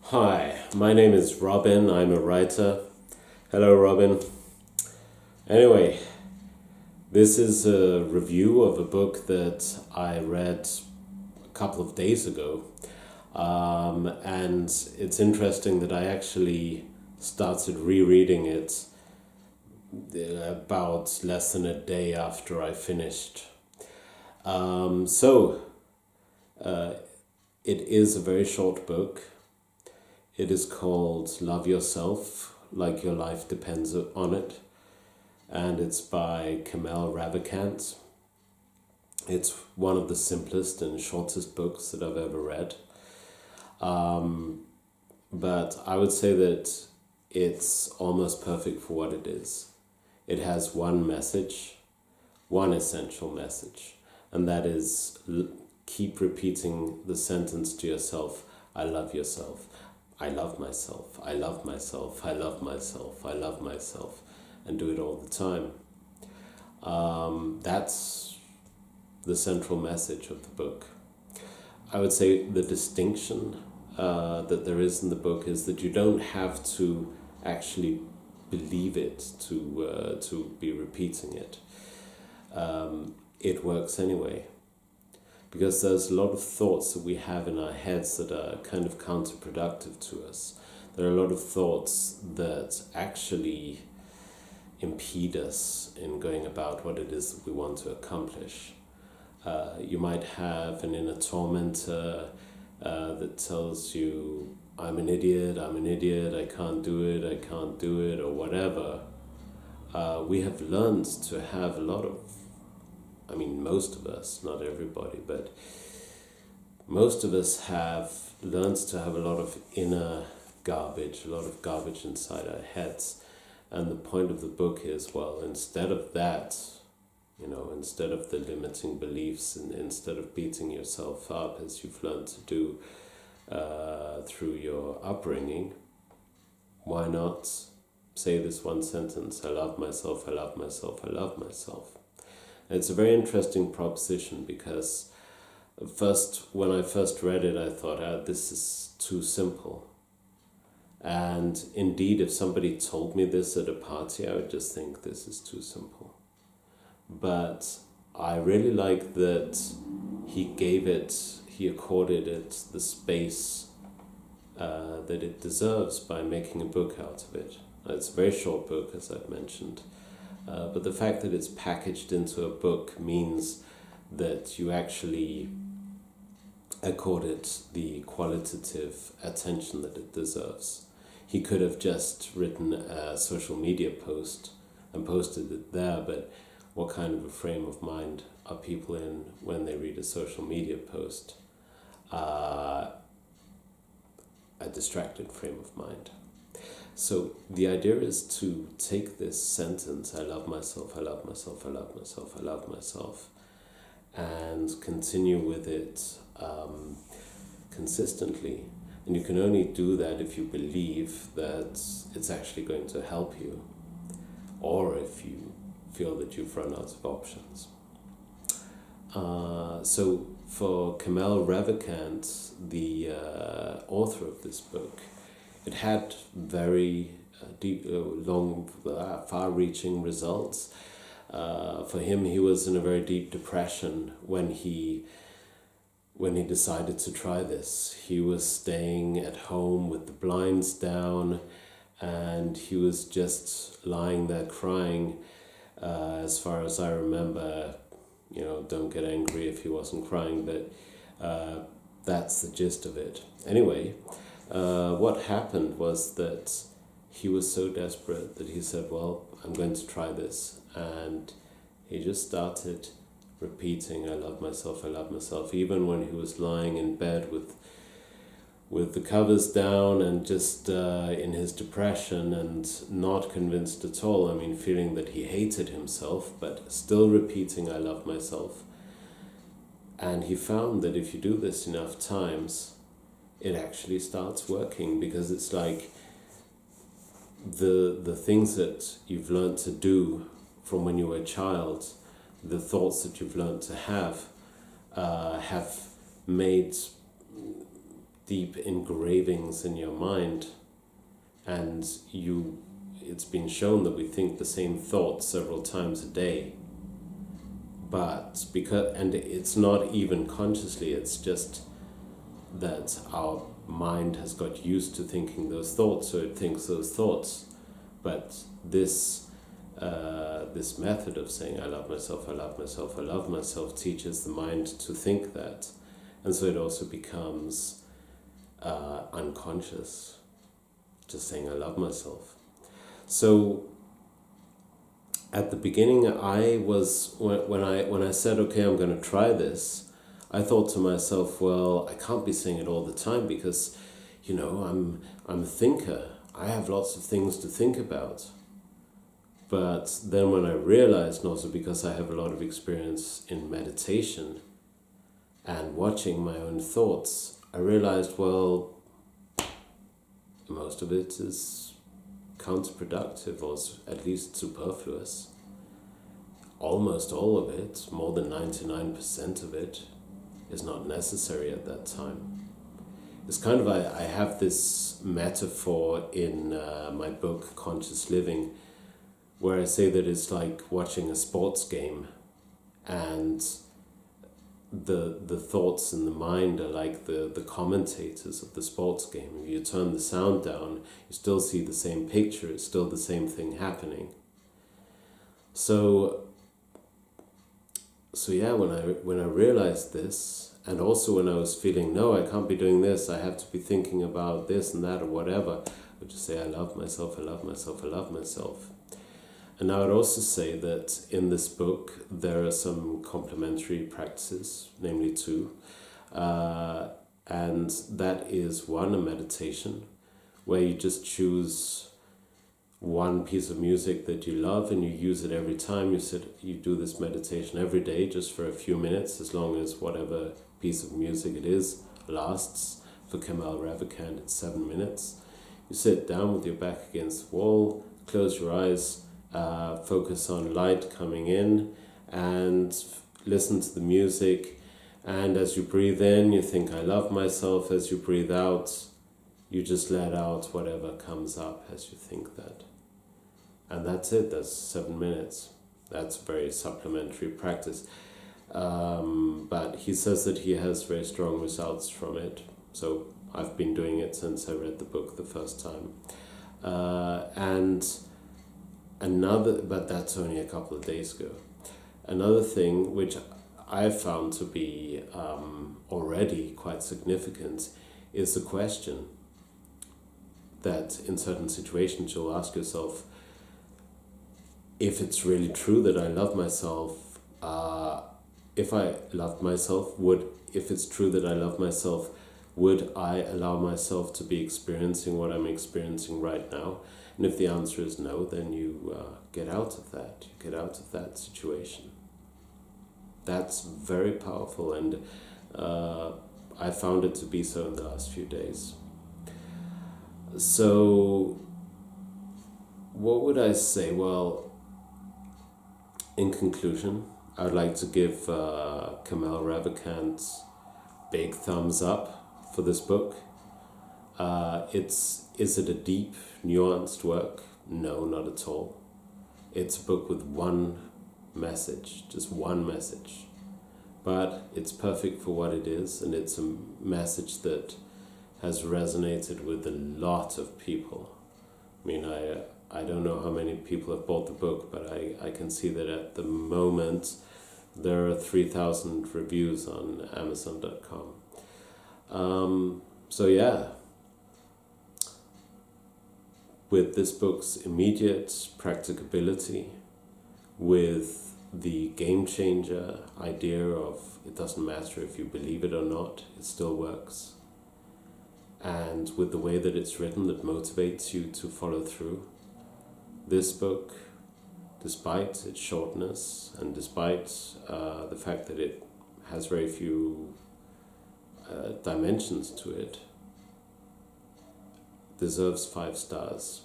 Hi, my name is Robin. I'm a writer. Hello, Robin. Anyway, this is a review of a book that I read a couple of days ago. And it's interesting that I actually started rereading it about less than a day after I finished. So, it is a very short book. It is called Love Yourself, Like Your Life Depends on It. And it's by Kamal Ravikant. It's one of the simplest and shortest books that I've ever read. But I would say that it's almost perfect for what it is. It has one message, one essential message, and that is keep repeating the sentence to yourself, I love yourself. I love myself, I love myself, I love myself, I love myself, and do it all the time. That's the central message of the book. I would say the distinction that there is in the book is that you don't have to actually believe it to be repeating it. It works anyway. Because there's a lot of thoughts that we have in our heads that are kind of counterproductive to us. There are a lot of thoughts that actually impede us in going about what it is that we want to accomplish. You might have an inner tormentor that tells you, I'm an idiot, I can't do it, or whatever. We have learned to have a lot of most of us, not everybody, but most of us have learned to have a lot of inner garbage, a lot of garbage inside our heads. And the point of the book is, well, instead of that, instead of the limiting beliefs, and instead of beating yourself up as you've learned to do through your upbringing, why not say this one sentence, I love myself, I love myself, I love myself. It's a very interesting proposition because when I first read it, I thought, this is too simple. And indeed, if somebody told me this at a party, I would just think this is too simple. But I really like that he accorded it the space that it deserves by making a book out of it. It's a very short book, as I've mentioned. But the fact that it's packaged into a book means that you actually accord it the qualitative attention that it deserves. He could have just written a social media post and posted it there, but what kind of a frame of mind are people in when they read a social media post? A distracted frame of mind. So the idea is to take this sentence, I love myself, I love myself, I love myself, I love myself, and continue with it consistently. And you can only do that if you believe that it's actually going to help you, or if you feel that you've run out of options. So for Kamal Ravikant, the author of this book, it had very deep, long, far-reaching results. For him, he was in a very deep depression when he decided to try this. He was staying at home with the blinds down, and he was just lying there crying. As far as I remember, don't get angry if he wasn't crying, but that's the gist of it. Anyway, what happened was that he was so desperate that he said, well, I'm going to try this. And he just started repeating, I love myself, even when he was lying in bed with the covers down and just in his depression and not convinced at all. Feeling that he hated himself, but still repeating, I love myself. And he found that if you do this enough times, it actually starts working, because it's like the things that you've learned to do from when you were a child, the thoughts that you've learned to have made deep engravings in your mind, and it's been shown that we think the same thought several times a day, and it's not even consciously, it's just that our mind has got used to thinking those thoughts, so it thinks those thoughts. But this method of saying I love myself, I love myself, I love myself teaches the mind to think that, and so it also becomes unconscious, just saying I love myself. So at the beginning, I was when I said, okay, I'm going to try this, I thought to myself, well, I can't be saying it all the time because, I'm a thinker. I have lots of things to think about. But then when I realized, and also because I have a lot of experience in meditation and watching my own thoughts, I realized, well, most of it is counterproductive, or at least superfluous. Almost all of it, more than 99% of it, is not necessary at that time. It's kind of, I have this metaphor in my book, Conscious Living, where I say that it's like watching a sports game, and the thoughts in the mind are like the commentators of the sports game. If you turn the sound down, you still see the same picture, it's still the same thing happening. So yeah, when I realized this, and also when I was feeling, no, I can't be doing this, I have to be thinking about this and that or whatever, I would just say, I love myself, I love myself, I love myself. And I would also say that in this book there are some complementary practices, namely two, and that is one, a meditation, where you just choose one piece of music that you love and you use it every time you do this meditation every day, just for a few minutes, as long as whatever piece of music it is lasts. For Kamal Ravikant, it's 7 minutes. You sit down with your back against the wall, close your eyes, focus on light coming in, and listen to the music. And as you breathe in, you think, I love myself. As you breathe out, you just let out whatever comes up as you think that. And that's it, that's 7 minutes. That's a very supplementary practice. But he says that he has very strong results from it. So I've been doing it since I read the book the first time. But that's only a couple of days ago. Another thing which I found to be already quite significant is the question that in certain situations you'll ask yourself, if it's really true that I love myself, if it's true that I love myself, would I allow myself to be experiencing what I'm experiencing right now? And if the answer is no, then you get out of that. You get out of that situation. That's very powerful, and I found it to be so in the last few days. So, what would I say? Well, in conclusion, I would like to give Kamal Ravikant big thumbs up for this book. Is it a deep, nuanced work? No, not at all. It's a book with one message, just one message. But it's perfect for what it is, and it's a message that has resonated with a lot of people. I mean, I don't know how many people have bought the book, but I can see that at the moment there are 3,000 reviews on Amazon.com. So yeah, with this book's immediate practicability, with the game changer idea of it doesn't matter if you believe it or not, it still works, and with the way that it's written that motivates you to follow through, this book, despite its shortness and despite the fact that it has very few dimensions to it, deserves 5 stars.